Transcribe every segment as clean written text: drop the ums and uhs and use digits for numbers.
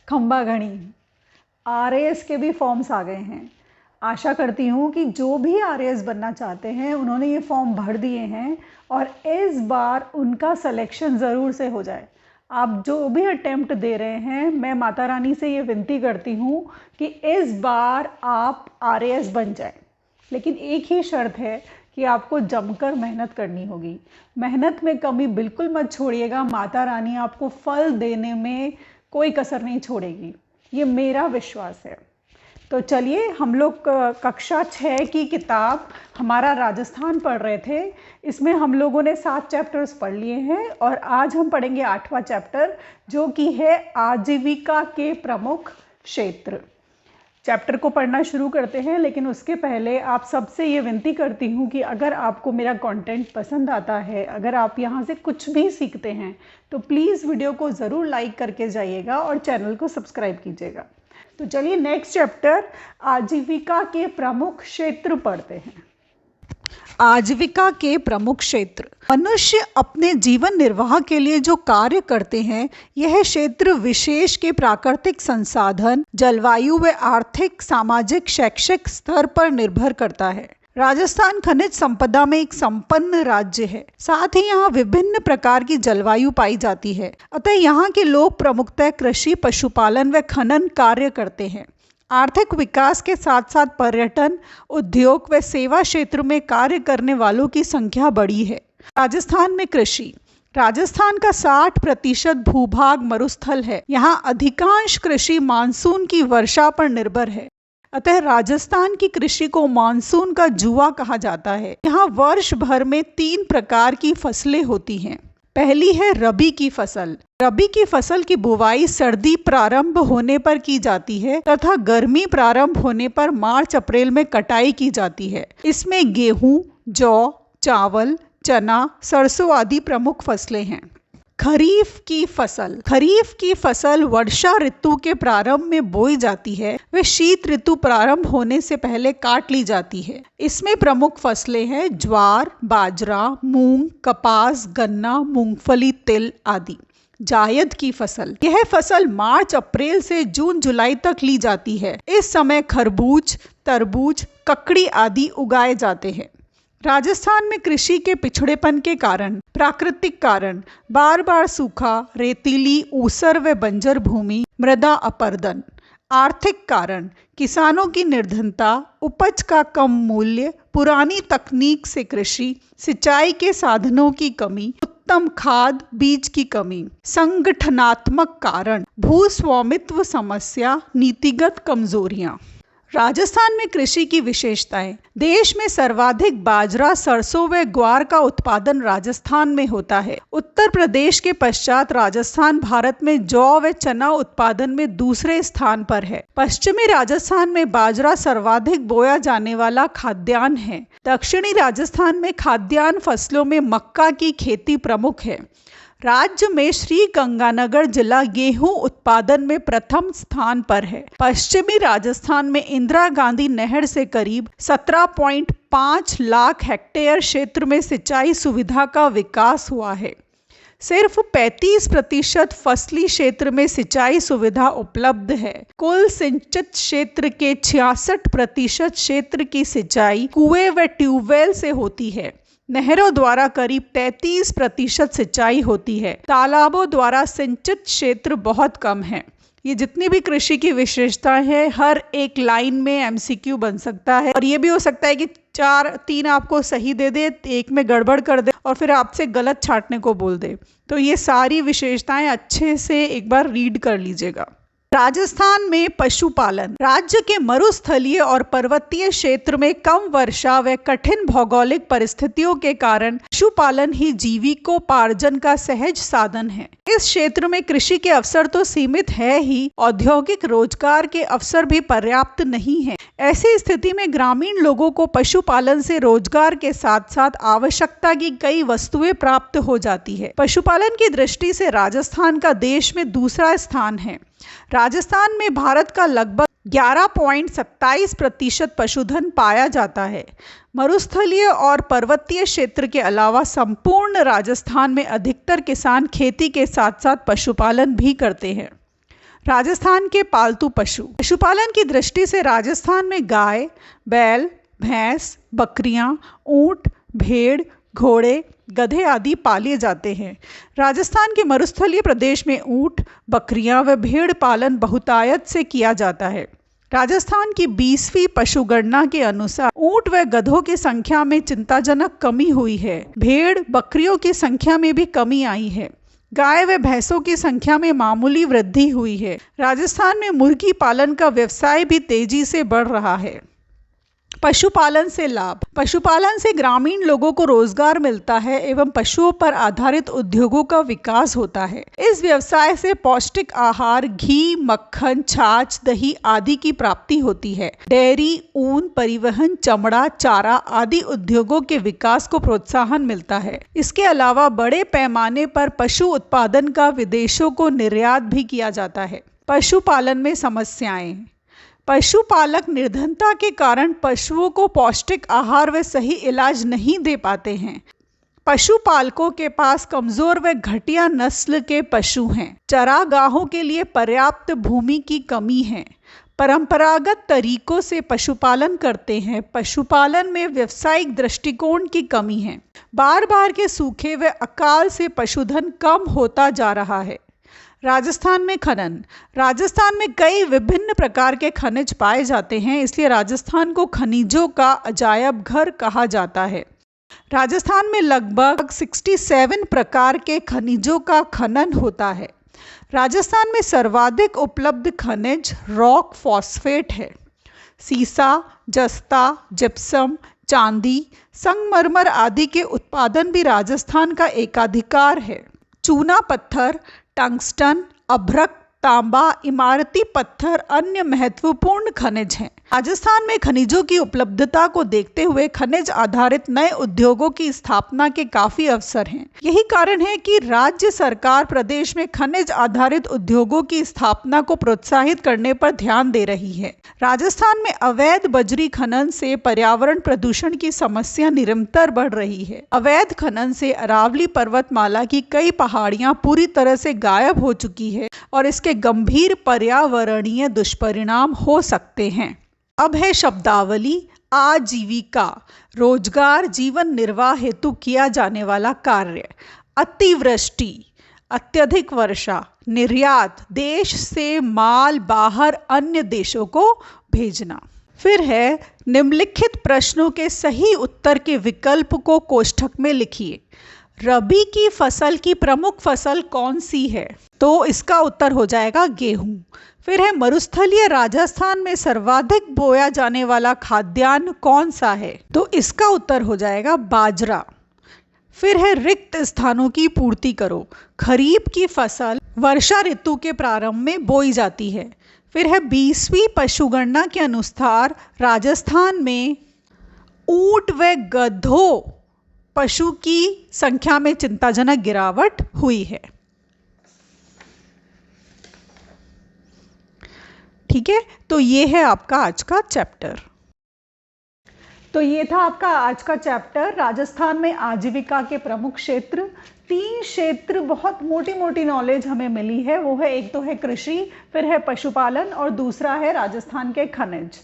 खंबागणी, RAS के भी forms आ गए हैं। आशा करती हूँ कि जो भी आरएएस बनना चाहते हैं उन्होंने ये फॉर्म भर दिए हैं और इस बार उनका सिलेक्शन ज़रूर से हो जाए। आप जो भी अटेम्प्ट दे रहे हैं, मैं माता रानी से ये विनती करती हूँ कि इस बार आप आरएएस बन जाए। लेकिन एक ही शर्त है कि आपको जमकर मेहनत करनी होगी। मेहनत में कमी बिल्कुल मत छोड़िएगा। माता रानी आपको फल देने में कोई कसर नहीं छोड़ेगी, ये मेरा विश्वास है। तो चलिए, हम लोग कक्षा 6 की किताब हमारा राजस्थान पढ़ रहे थे। इसमें हम लोगों ने 7 चैप्टर्स पढ़ लिए हैं और आज हम पढ़ेंगे 8वां चैप्टर, जो कि है आजीविका के प्रमुख क्षेत्र। चैप्टर को पढ़ना शुरू करते हैं, लेकिन उसके पहले आप सबसे ये विनती करती हूँ कि अगर आपको मेरा कंटेंट पसंद आता है, अगर आप यहाँ से कुछ भी सीखते हैं, तो प्लीज़ वीडियो को ज़रूर लाइक करके जाइएगा और चैनल को सब्सक्राइब कीजिएगा। तो चलिए नेक्स्ट चैप्टर आजीविका के प्रमुख क्षेत्र पढ़ते हैं। आजीविका के प्रमुख क्षेत्र। मनुष्य अपने जीवन निर्वाह के लिए जो कार्य करते हैं, यह क्षेत्र विशेष के प्राकृतिक संसाधन, जलवायु व आर्थिक, सामाजिक, शैक्षिक स्तर पर निर्भर करता है। राजस्थान खनिज संपदा में एक संपन्न राज्य है। साथ ही यहाँ विभिन्न प्रकार की जलवायु पाई जाती है। अतः यहाँ के लोग प्रमुखतः कृषि, पशुपालन व खनन कार्य करते हैं। आर्थिक विकास के साथ साथ पर्यटन, उद्योग व सेवा क्षेत्र में कार्य करने वालों की संख्या बड़ी है। राजस्थान में कृषि। राजस्थान का 60% भूभाग मरुस्थल है। यहाँ अधिकांश कृषि मानसून की वर्षा पर निर्भर है। अतः राजस्थान की कृषि को मानसून का जुआ कहा जाता है। यहाँ वर्ष भर में 3 प्रकार की फसलें होती हैं। पहली है रबी की फसल। रबी की फसल की बुवाई सर्दी प्रारंभ होने पर की जाती है तथा गर्मी प्रारंभ होने पर मार्च अप्रैल में कटाई की जाती है। इसमें गेहूं, जौ, चावल, चना, सरसों आदि प्रमुख फसलें हैं। खरीफ की फसल। खरीफ की फसल वर्षा ऋतु के प्रारंभ में बोई जाती है। वे शीत ऋतु प्रारंभ होने से पहले काट ली जाती है। इसमें प्रमुख फसलें हैं ज्वार, बाजरा, मूंग, कपास, गन्ना, मूंगफली, तिल आदि। जायद की फसल। यह फसल मार्च अप्रैल से जून जुलाई तक ली जाती है। इस समय खरबूज, तरबूज, ककड़ी आदि उगाए जाते हैं। राजस्थान में कृषि के पिछड़ेपन के कारण, प्राकृतिक कारण, बार बार सूखा, रेतीली, ऊसर व बंजर भूमि, मृदा अपरदन। आर्थिक कारण, किसानों की निर्धनता, उपज का कम मूल्य, पुरानी तकनीक से कृषि, सिंचाई के साधनों की कमी, उत्तम खाद, बीज की कमी। संगठनात्मक कारण, भूस्वामित्व समस्या, नीतिगत कमजोरियां। राजस्थान में कृषि की विशेषताएं। देश में सर्वाधिक बाजरा, सरसों व ग्वार का उत्पादन राजस्थान में होता है। उत्तर प्रदेश के पश्चात राजस्थान भारत में जौ व चना उत्पादन में दूसरे स्थान पर है। पश्चिमी राजस्थान में बाजरा सर्वाधिक बोया जाने वाला खाद्यान्न है। दक्षिणी राजस्थान में खाद्यान्न फसलों में मक्का की खेती प्रमुख है। राज्य में श्री गंगानगर जिला गेहूं उत्पादन में प्रथम स्थान पर है। पश्चिमी राजस्थान में इंदिरा गांधी नहर से करीब 17.5 लाख हेक्टेयर क्षेत्र में सिंचाई सुविधा का विकास हुआ है। सिर्फ 35% फसली क्षेत्र में सिंचाई सुविधा उपलब्ध है। कुल सिंचित क्षेत्र के 66% क्षेत्र की सिंचाई कुएं व ट्यूबवेल से होती है। नहरों द्वारा करीब 33% सिंचाई होती है। तालाबों द्वारा सिंचित क्षेत्र बहुत कम है। ये जितनी भी कृषि की विशेषताएं हैं, हर एक लाइन में एमसीक्यू बन सकता है और ये भी हो सकता है कि 3 आपको सही दे दे, एक में गड़बड़ कर दे और फिर आपसे गलत छांटने को बोल दे। तो ये सारी विशेषताएं अच्छे से एक बार रीड कर लीजिएगा। राजस्थान में पशुपालन। राज्य के मरुस्थलीय और पर्वतीय क्षेत्र में कम वर्षा व कठिन भौगोलिक परिस्थितियों के कारण पशुपालन ही जीविकोपार्जन का सहज साधन है। इस क्षेत्र में कृषि के अवसर तो सीमित है ही, औद्योगिक रोजगार के अवसर भी पर्याप्त नहीं है। ऐसी स्थिति में ग्रामीण लोगों को पशुपालन से रोजगार के साथ साथ आवश्यकता की कई वस्तुएं प्राप्त हो जाती है। पशुपालन की दृष्टि से राजस्थान का देश में दूसरा स्थान है। राजस्थान में भारत का लगभग 11.27% पशुधन पाया जाता है। मरुस्थलीय और पर्वतीय क्षेत्र के अलावा संपूर्ण राजस्थान में अधिकतर किसान खेती के साथ साथ पशुपालन भी करते हैं। राजस्थान के पालतू पशु। पशुपालन की दृष्टि से राजस्थान में गाय, बैल, भैंस, बकरियां, ऊंट, भेड़, घोड़े, गधे आदि पाले जाते हैं। राजस्थान के मरुस्थलीय प्रदेश में ऊंट, बकरियां व भेड़ पालन बहुतायत से किया जाता है। राजस्थान की 20वीं पशुगणना के अनुसार ऊंट व गधों की संख्या में चिंताजनक कमी हुई है। भेड़, बकरियों की संख्या में भी कमी आई है। गाय व भैंसों की संख्या में मामूली वृद्धि हुई है। राजस्थान में मुर्गी पालन का व्यवसाय भी तेजी से बढ़ रहा है। पशुपालन से लाभ। पशुपालन से ग्रामीण लोगों को रोजगार मिलता है एवं पशुओं पर आधारित उद्योगों का विकास होता है। इस व्यवसाय से पौष्टिक आहार, घी, मक्खन, छाछ, दही आदि की प्राप्ति होती है। डेयरी, ऊन, परिवहन, चमड़ा, चारा आदि उद्योगों के विकास को प्रोत्साहन मिलता है। इसके अलावा बड़े पैमाने पर पशु उत्पादन का विदेशों को निर्यात भी किया जाता है। पशुपालन में समस्याएं। पशुपालक निर्धनता के कारण पशुओं को पौष्टिक आहार व सही इलाज नहीं दे पाते हैं। पशुपालकों के पास कमजोर व घटिया नस्ल के पशु हैं। चरागाहों के लिए पर्याप्त भूमि की कमी है। परंपरागत तरीकों से पशुपालन करते हैं। पशुपालन में व्यावसायिक दृष्टिकोण की कमी है। बार बार के सूखे व अकाल से पशुधन कम होता जा रहा है। राजस्थान में खनन। राजस्थान में कई विभिन्न प्रकार के खनिज पाए जाते हैं, इसलिए राजस्थान को खनिजों का अजायब घर कहा जाता है। राजस्थान में लगभग 67 प्रकार के खनिजों का खनन होता है। राजस्थान में सर्वाधिक उपलब्ध खनिज रॉक फॉस्फेट है। सीसा, जस्ता, जिप्सम, चांदी, संगमरमर आदि के उत्पादन भी राजस्थान का एकाधिकार है। चूना पत्थर, टंगस्टन, अभ्रक, तांबा, इमारती पत्थर अन्य महत्वपूर्ण खनिज हैं। राजस्थान में खनिजों की उपलब्धता को देखते हुए खनिज आधारित नए उद्योगों की स्थापना के काफी अवसर हैं। यही कारण है कि राज्य सरकार प्रदेश में खनिज आधारित उद्योगों की स्थापना को प्रोत्साहित करने पर ध्यान दे रही है। राजस्थान में अवैध बजरी खनन से पर्यावरण प्रदूषण की समस्या निरंतर बढ़ रही है। अवैध खनन से अरावली पर्वतमाला की कई पहाड़ियां पूरी तरह से गायब हो चुकी है और इसके गंभीर पर्यावरणीय दुष्परिणाम हो सकते हैं। अब है शब्दावली। आजीविका, रोजगार, जीवन निर्वाह हेतु किया जाने वाला कार्य। अतिवृष्टि, अत्यधिक वर्षा। निर्यात, देश से माल बाहर अन्य देशों को भेजना। फिर है निम्नलिखित प्रश्नों के सही उत्तर के विकल्प को कोष्ठक में लिखिए। रबी की फसल की प्रमुख फसल कौन सी है? तो इसका उत्तर हो जाएगा गेहूं। फिर है मरुस्थलीय राजस्थान में सर्वाधिक बोया जाने वाला खाद्यान्न कौन सा है? तो इसका उत्तर हो जाएगा बाजरा। फिर है रिक्त स्थानों की पूर्ति करो। खरीफ की फसल वर्षा ऋतु के प्रारंभ में बोई जाती है। फिर है 20वीं पशुगणना के अनुसार राजस्थान में ऊंट व गधों पशु की संख्या में चिंताजनक गिरावट हुई है। ठीक है, तो ये है आपका आज का चैप्टर। तो ये था आपका आज का चैप्टर, राजस्थान में आजीविका के प्रमुख क्षेत्र। 3 क्षेत्र बहुत मोटी मोटी नॉलेज हमें मिली है। वो है, एक तो है कृषि, फिर है पशुपालन और दूसरा है राजस्थान के खनिज।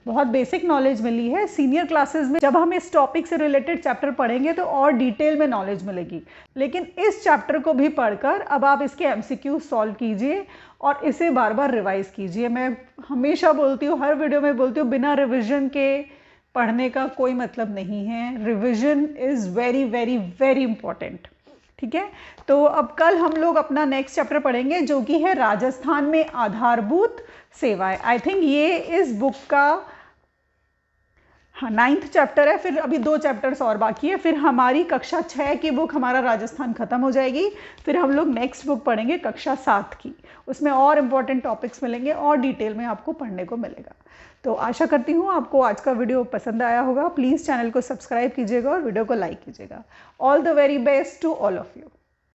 बहुत बेसिक नॉलेज मिली है। सीनियर क्लासेस में जब हम इस टॉपिक से रिलेटेड चैप्टर पढ़ेंगे तो और डिटेल में नॉलेज मिलेगी, लेकिन इस चैप्टर को भी पढ़कर अब आप इसके MCQ सॉल्व कीजिए और इसे बार बार रिवाइज कीजिए। मैं हमेशा बोलती हूँ, हर वीडियो में बोलती हूँ, बिना रिविजन के पढ़ने का कोई मतलब नहीं है। Revision is very very very important. ठीक है, तो अब कल हम लोग अपना नेक्स्ट चैप्टर पढ़ेंगे जो कि है राजस्थान में आधारभूत सेवाएं। आई थिंक ये इस बुक का 9th चैप्टर है। फिर अभी 2 चैप्टर्स और बाकी है। फिर हमारी कक्षा 6 की बुक हमारा राजस्थान खत्म हो जाएगी। फिर हम लोग नेक्स्ट बुक पढ़ेंगे कक्षा 7 की। उसमें और इम्पॉर्टेंट टॉपिक्स मिलेंगे और डिटेल में आपको पढ़ने को मिलेगा। तो आशा करती हूँ आपको आज का वीडियो पसंद आया होगा। प्लीज़ चैनल को सब्सक्राइब कीजिएगा और वीडियो को लाइक कीजिएगा। All the very best to all of you.